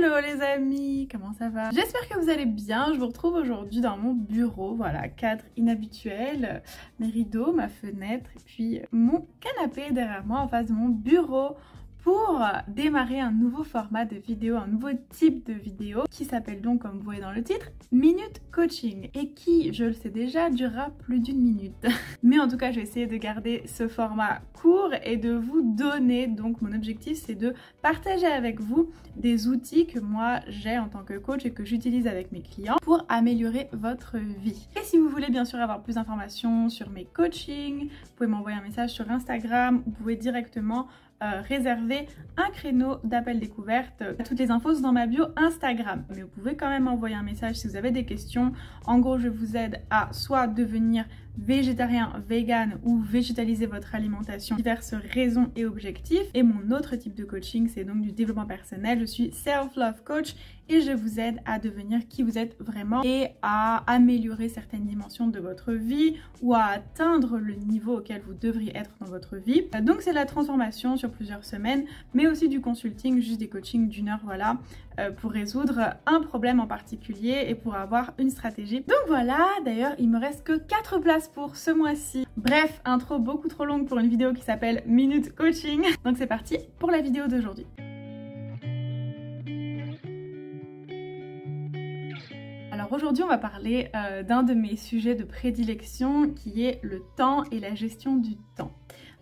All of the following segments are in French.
Hello les amis, comment ça va? J'espère que vous allez bien, je vous retrouve aujourd'hui dans mon bureau, voilà, cadre inhabituel, mes rideaux, ma fenêtre et puis mon canapé derrière moi en face de mon bureau pour démarrer un nouveau format de vidéo, un nouveau type de vidéo qui s'appelle donc, comme vous voyez dans le titre, Minute Coaching et qui, je le sais déjà, durera plus d'une minute. Mais en tout cas, je vais essayer de garder ce format court et de vous donner, donc mon objectif c'est de partager avec vous des outils que moi j'ai en tant que coach et que j'utilise avec mes clients pour améliorer votre vie. Et si vous voulez bien sûr avoir plus d'informations sur mes coachings, vous pouvez m'envoyer un message sur Instagram, vous pouvez directement réserver un créneau d'appel découverte. Toutes les infos sont dans ma bio Instagram. Mais vous pouvez quand même envoyer un message si vous avez des questions. En gros, je vous aide à soit devenir végétarien, vegan ou végétaliser votre alimentation, diverses raisons et objectifs. Et mon autre type de coaching, c'est donc du développement personnel. Je suis self-love coach et je vous aide à devenir qui vous êtes vraiment et à améliorer certaines dimensions de votre vie ou à atteindre le niveau auquel vous devriez être dans votre vie. Donc c'est la transformation sur plusieurs semaines, mais aussi du consulting, juste des coachings d'une heure, voilà, pour résoudre un problème en particulier et pour avoir une stratégie. Donc voilà, d'ailleurs il me reste que 4 places pour ce mois-ci. Bref, intro beaucoup trop longue pour une vidéo qui s'appelle Minute Coaching. Donc c'est parti pour la vidéo d'aujourd'hui. Alors aujourd'hui on va parler d'un de mes sujets de prédilection qui est le temps et la gestion du temps.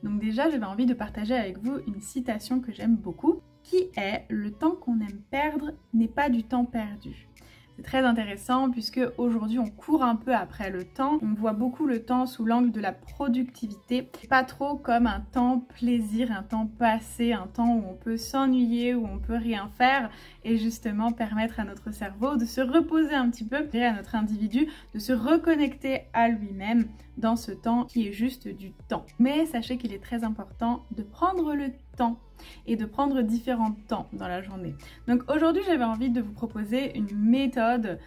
Donc déjà j'avais envie de partager avec vous une citation que j'aime beaucoup qui est « Le temps qu'on aime perdre n'est pas du temps perdu ». C'est très intéressant puisque aujourd'hui on court un peu après le temps, on voit beaucoup le temps sous l'angle de la productivité, pas trop comme un temps plaisir, un temps passé, un temps où on peut s'ennuyer, où on peut rien faire et justement permettre à notre cerveau de se reposer un petit peu, à notre individu de se reconnecter à lui-même dans ce temps qui est juste du temps. Mais sachez qu'il est très important de prendre le temps et de prendre différents temps dans la journée. Donc aujourd'hui j'avais envie de vous proposer une méthode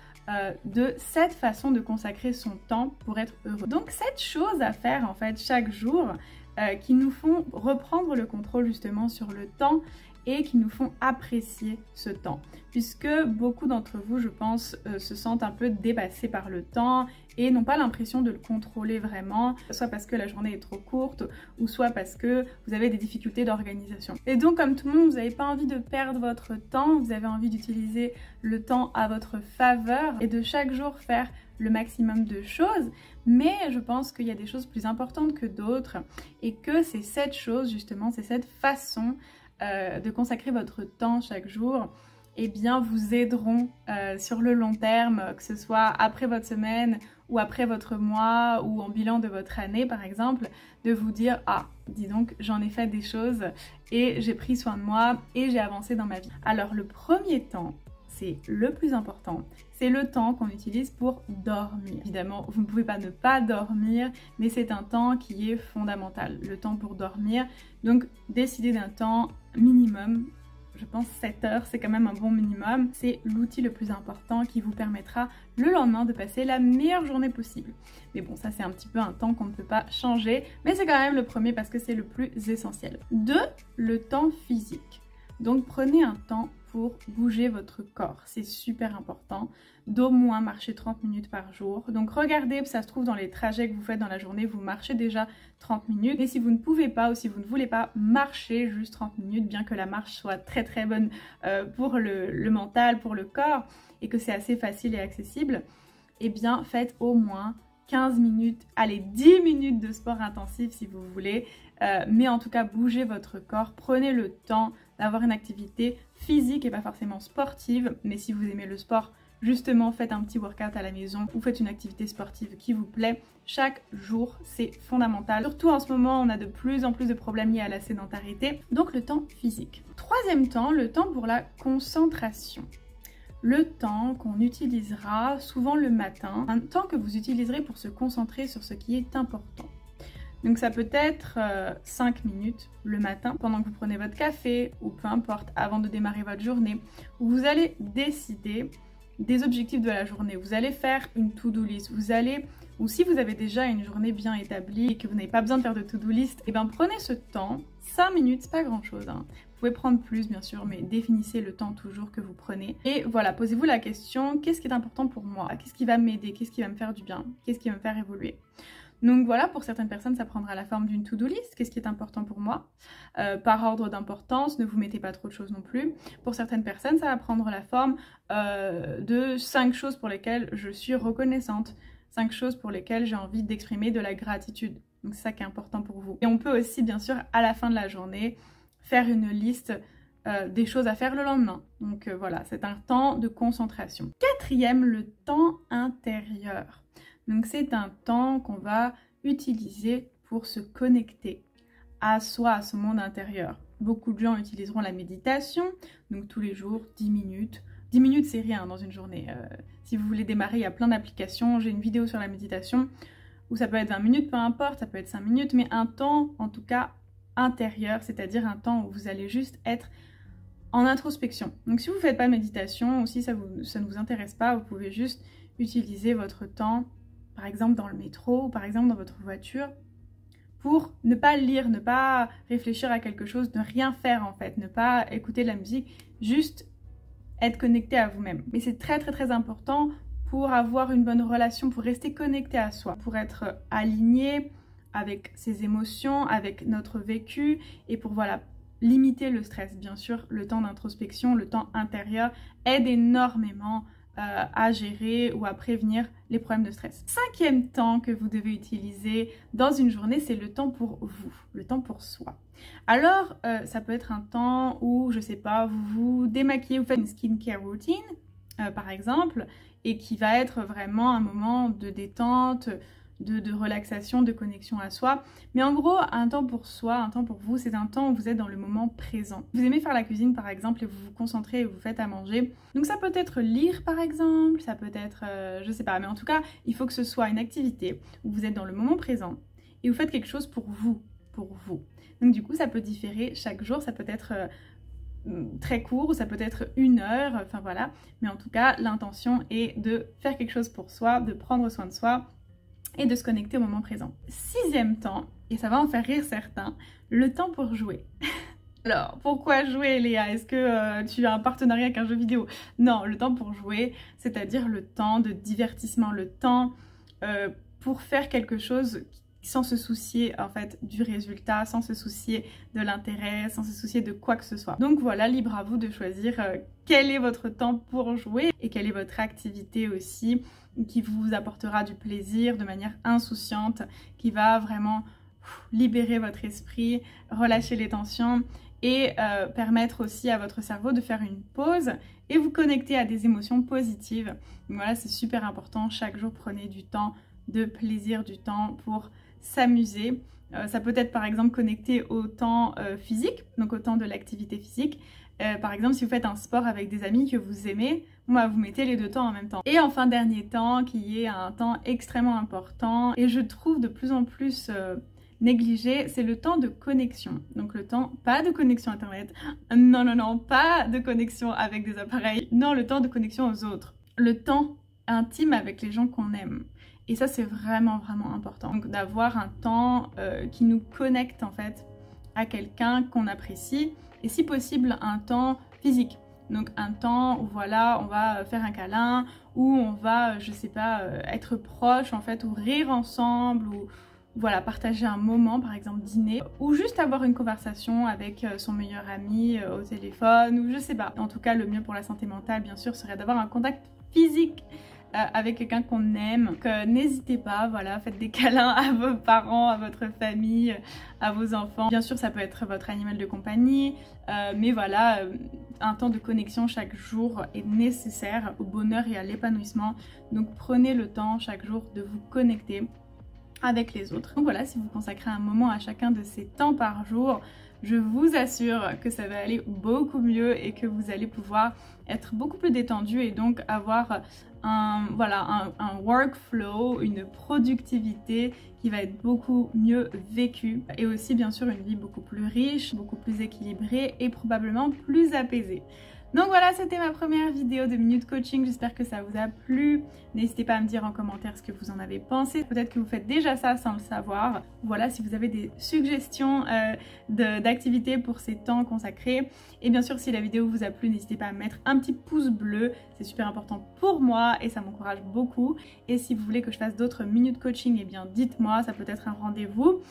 de 7 façons de consacrer son temps pour être heureux. Donc 7 choses à faire en fait chaque jour qui nous font reprendre le contrôle justement sur le temps et qui nous font apprécier ce temps. Puisque beaucoup d'entre vous, je pense, se sentent un peu dépassés par le temps et n'ont pas l'impression de le contrôler vraiment, soit parce que la journée est trop courte ou soit parce que vous avez des difficultés d'organisation. Et donc comme tout le monde, vous n'avez pas envie de perdre votre temps, vous avez envie d'utiliser le temps à votre faveur et de chaque jour faire le maximum de choses, mais je pense qu'il y a des choses plus importantes que d'autres et que ces 7 choses justement, ces 7 façons de consacrer votre temps chaque jour, eh bien vous aideront sur le long terme, que ce soit après votre semaine ou après votre mois ou en bilan de votre année par exemple, de vous dire ah dis donc j'en ai fait des choses et j'ai pris soin de moi et j'ai avancé dans ma vie. Alors le premier temps, c'est le plus important, c'est le temps qu'on utilise pour dormir. Évidemment, vous ne pouvez pas ne pas dormir, mais c'est un temps qui est fondamental, le temps pour dormir. Donc, décidez d'un temps minimum, je pense 7 heures, c'est quand même un bon minimum. C'est l'outil le plus important qui vous permettra le lendemain de passer la meilleure journée possible. Mais bon, ça c'est un petit peu un temps qu'on ne peut pas changer, mais c'est quand même le premier parce que c'est le plus essentiel. 2, le temps physique. Donc, prenez un temps pour bouger votre corps, c'est super important, d'au moins marcher 30 minutes par jour. Donc regardez, ça se trouve dans les trajets que vous faites dans la journée, vous marchez déjà 30 minutes. Et si vous ne pouvez pas ou si vous ne voulez pas marcher juste 30 minutes, bien que la marche soit très très bonne pour le mental, pour le corps, et que c'est assez facile et accessible, eh bien faites au moins 15 minutes, allez 10 minutes de sport intensif si vous voulez, mais en tout cas bougez votre corps, prenez le temps d'avoir une activité physique et pas forcément sportive, mais si vous aimez le sport, justement faites un petit workout à la maison ou faites une activité sportive qui vous plaît. Chaque jour, c'est fondamental. Surtout en ce moment, on a de plus en plus de problèmes liés à la sédentarité, donc le temps physique. Troisième temps, le temps pour la concentration. Le temps qu'on utilisera souvent le matin, un temps que vous utiliserez pour se concentrer sur ce qui est important. Donc ça peut être 5 minutes le matin pendant que vous prenez votre café ou peu importe avant de démarrer votre journée où vous allez décider des objectifs de la journée. Vous allez faire une to-do list, ou si vous avez déjà une journée bien établie et que vous n'avez pas besoin de faire de to-do list, et bien prenez ce temps, 5 minutes, c'est pas grand chose, hein. pouvez prendre plus bien sûr, mais définissez le temps toujours que vous prenez. Et voilà, posez-vous la question, qu'est-ce qui est important pour moi? Qu'est-ce qui va m'aider? Qu'est-ce qui va me faire du bien? Qu'est-ce qui va me faire évoluer? Donc voilà, pour certaines personnes, ça prendra la forme d'une to-do list. Qu'est-ce qui est important pour moi? Par ordre d'importance, ne vous mettez pas trop de choses non plus. Pour certaines personnes, ça va prendre la forme de 5 choses pour lesquelles je suis reconnaissante. 5 choses pour lesquelles j'ai envie d'exprimer de la gratitude. Donc c'est ça qui est important pour vous. Et on peut aussi, bien sûr, à la fin de la journée, faire une liste des choses à faire le lendemain. Donc voilà, c'est un temps de concentration. Quatrième, le temps intérieur. Donc c'est un temps qu'on va utiliser pour se connecter à soi, à son monde intérieur. Beaucoup de gens utiliseront la méditation, donc tous les jours, 10 minutes. 10 minutes, c'est rien dans une journée. Si vous voulez démarrer, il y a plein d'applications. J'ai une vidéo sur la méditation où ça peut être 20 minutes, peu importe, ça peut être 5 minutes, mais un temps, en tout cas, intérieur, c'est-à-dire un temps où vous allez juste être en introspection. Donc si vous ne faites pas de méditation ou si ça ne vous intéresse pas, vous pouvez juste utiliser votre temps, par exemple dans le métro ou par exemple dans votre voiture, pour ne pas lire, ne pas réfléchir à quelque chose, ne rien faire en fait, ne pas écouter de la musique, juste être connecté à vous-même. Mais c'est très très très important pour avoir une bonne relation, pour rester connecté à soi, pour être aligné avec ses émotions, avec notre vécu et pour voilà, limiter le stress. Bien sûr, le temps d'introspection, le temps intérieur aide énormément à gérer ou à prévenir les problèmes de stress. Cinquième temps que vous devez utiliser dans une journée, c'est le temps pour vous, le temps pour soi. Alors, ça peut être un temps où, je sais pas, vous vous démaquillez, vous faites une skincare routine, par exemple, et qui va être vraiment un moment de détente, de relaxation, de connexion à soi. Mais en gros, un temps pour soi, un temps pour vous, c'est un temps où vous êtes dans le moment présent. Vous aimez faire la cuisine par exemple et vous vous concentrez et vous faites à manger. Donc ça peut être lire par exemple, ça peut être, je sais pas, mais en tout cas, il faut que ce soit une activité où vous êtes dans le moment présent et vous faites quelque chose pour vous, pour vous. Donc du coup, ça peut différer chaque jour, ça peut être très court ou ça peut être 1 heure, enfin voilà. Mais en tout cas, l'intention est de faire quelque chose pour soi, de prendre soin de soi et de se connecter au moment présent. Sixième temps, et ça va en faire rire certains, le temps pour jouer. Alors, pourquoi jouer Léa? Est-ce que tu as un partenariat avec un jeu vidéo? Non, le temps pour jouer, c'est-à-dire le temps de divertissement, le temps pour faire quelque chose sans se soucier en fait du résultat, sans se soucier de l'intérêt, sans se soucier de quoi que ce soit. Donc voilà, libre à vous de choisir quel est votre temps pour jouer et quelle est votre activité aussi qui vous apportera du plaisir de manière insouciante, qui va vraiment libérer votre esprit, relâcher les tensions et permettre aussi à votre cerveau de faire une pause et vous connecter à des émotions positives. Donc voilà, c'est super important, chaque jour prenez du temps de plaisir, du temps pour s'amuser. Ça peut être par exemple connecté au temps physique, donc au temps de l'activité physique. Par exemple, si vous faites un sport avec des amis que vous aimez, vous mettez les 2 temps en même temps. Et enfin, dernier temps, qui est un temps extrêmement important et je trouve de plus en plus négligé, c'est le temps de connexion. Donc le temps, pas de connexion internet, non, non, non, pas de connexion avec des appareils, non, le temps de connexion aux autres. Le temps intime avec les gens qu'on aime. Et ça, c'est vraiment, vraiment important. Donc d'avoir un temps qui nous connecte en fait à quelqu'un qu'on apprécie et si possible un temps physique. Donc un temps où voilà, on va faire un câlin, où on va, je sais pas, être proche en fait, ou rire ensemble, ou voilà, partager un moment, par exemple dîner, ou juste avoir une conversation avec son meilleur ami au téléphone, ou je sais pas. En tout cas, le mieux pour la santé mentale, bien sûr, serait d'avoir un contact physique avec quelqu'un qu'on aime. Donc n'hésitez pas, voilà, faites des câlins à vos parents, à votre famille, à vos enfants. Bien sûr, ça peut être votre animal de compagnie, mais voilà, un temps de connexion chaque jour est nécessaire au bonheur et à l'épanouissement. Donc prenez le temps chaque jour de vous connecter avec les autres. Donc voilà, si vous consacrez un moment à chacun de ces temps par jour, je vous assure que ça va aller beaucoup mieux et que vous allez pouvoir être beaucoup plus détendu et donc avoir un workflow, une productivité qui va être beaucoup mieux vécue et aussi bien sûr une vie beaucoup plus riche, beaucoup plus équilibrée et probablement plus apaisée. Donc voilà, c'était ma première vidéo de Minute Coaching, j'espère que ça vous a plu. N'hésitez pas à me dire en commentaire ce que vous en avez pensé, peut-être que vous faites déjà ça sans le savoir. Voilà, si vous avez des suggestions d'activités pour ces temps consacrés. Et bien sûr, si la vidéo vous a plu, n'hésitez pas à mettre un petit pouce bleu, c'est super important pour moi et ça m'encourage beaucoup. Et si vous voulez que je fasse d'autres Minute Coaching, eh bien dites-moi, ça peut être un rendez-vous.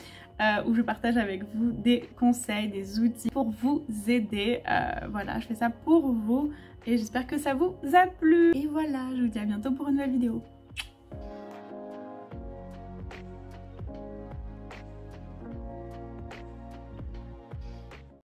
Où je partage avec vous des conseils, des outils pour vous aider. Voilà, je fais ça pour vous et j'espère que ça vous a plu. Et voilà, je vous dis à bientôt pour une nouvelle vidéo.